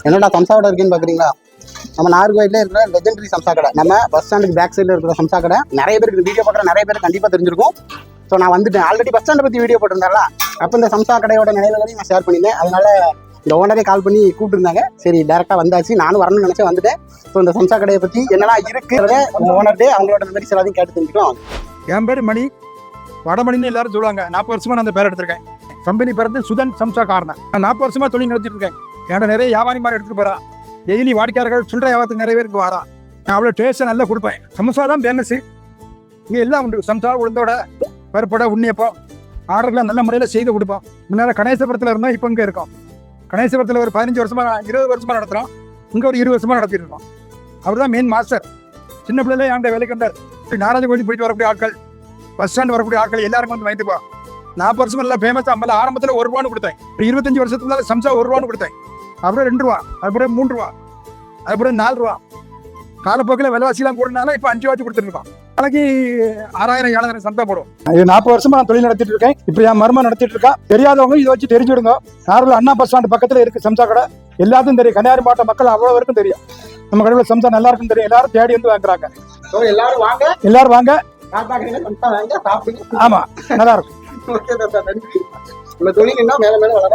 என்னடா சம்சா கடை இருக்குன்னு பார்க்குறீங்களா? நம்ம நாகர்கோயிலே இருக்கிற லெஜெண்டரி சம்சா கடை. நம்ம பஸ் ஸ்டாண்டுக்கு பேக் சைடில் இருக்கிற சம்சா கடை. நிறைய பேருக்கு வீடியோ பார்க்குற நிறைய பேர் கண்டிப்பாக தெரிஞ்சிருக்கும். ஸோ நான் வந்துட்டேன். ஆல்ரெடி பஸ் ஸ்டாண்டை பற்றி வீடியோ போட்டிருந்தால, அப்போ இந்த சம்சா கடையோட நினைவுகளையும் நான் ஷேர் பண்ணியிருந்தேன். அதனால இந்த ஓனரே கால் பண்ணி கூப்பிட்டுருந்தாங்க. சரி, டேரெக்டாக வந்தாச்சு. நானும் வரணும்னு நினச்சேன், வந்துட்டேன். ஸோ இந்த சம்சா கடையை பற்றி என்னெல்லாம் இருக்கிறத இந்த ஓனர்டே அவங்களோட மெமரிஸ் எல்லாத்தையும் கேட்டு தெரிஞ்சுக்கலாம். என் பேர் மணி, வடமணின்னு எல்லாரும் சொல்லுவாங்க. 40 வருஷமா நான் அந்த பேர் எடுத்திருக்கேன். கம்பெனி பிறந்து சுதன் சம்சா காரணம். நான் 40 வருஷமா தொழில் நடத்திட்டு இருக்கேன். என்கிட்ட நிறைய வியாபாரி மாதிரி எடுத்துட்டு போறா. டெய்லி வாடிக்கையாளர்கள் சில்லறை வியாபாரத்துக்கு நிறைய பேருக்கு வரா. நான் அவ்வளோ டேஸ்ட்டாக நல்லா கொடுப்பேன். சமோசா தான் ஃபேமஸ். இங்கே எல்லாம் உண்டு. சம்சா, உளுந்தோட, பருப்போட, உண்ணியப்போ ஆர்டர்லாம் நல்ல முறையில் செய்து கொடுப்போம். முன்னாடி கணேசபுரத்தில் இருந்தோம், இப்போ இங்கே இருக்கோம். கணேசபுரத்தில் ஒரு 15 வருஷமா 20 வருஷமா நடத்துகிறோம். இங்கே ஒரு 20 வருஷமா நடத்திட்டு இருக்கோம். அவர் தான் மெயின் மாஸ்டர். சின்ன பிள்ளைல என்கிட்ட வேலைக்கு வந்தார். நாராஜ கோயில் போயிட்டு வரக்கூடிய ஆட்கள், பஸ் ஸ்டாண்ட் வரக்கூடிய ஆட்கள் எல்லாரும் வந்து வாங்கிட்டு போ. 40 வருஷம் நல்லா ஃபேமஸ். நம்மள ஆரம்பத்தில் 1 ரூபான்னு கொடுத்தேன். 25 வருஷத்துல சம்சா 1 ரூபான்னு கொடுத்தேன். அப்புறம் 2 ரூபா, அப்புறம் 3 ரூபா, அப்புறம் 4 ரூபா. காலப்போக்கில் விலைவாசிலாம் கூடனால இப்போ 5 ரூபாய்க்கு கொடுத்துருக்கோம். நாளைக்கு 6000 7000 சம்சா போடுவோம். இது 40 வருஷமா நான் தொழில் நடத்திட்டு இருக்கேன். இப்போ என் மருமகன் நடத்திட்டு இருக்கா. தெரியாதவங்க இதை வச்சு தெரிஞ்சுடுங்க. நார்மல் அண்ணா பஸ் ஸ்டாண்ட் பக்கத்தில் இருக்கு சம்சா கடை. எல்லாத்துக்கும் தெரியும். கன்னியாகுமரி மாவட்ட மக்கள் அவ்வளோ வரைக்கும் தெரியும். நம்ம கடையில் சம்சா நல்லா இருக்குன்னு தெரியும். எல்லாரும் தேடி வந்து வாங்குறாங்க. எல்லாரும் வாங்க. ஆமா, நல்லா இருக்கும். ஓகே, நன்றி. உங்க தொழில் இன்னும் மேல மேல வளர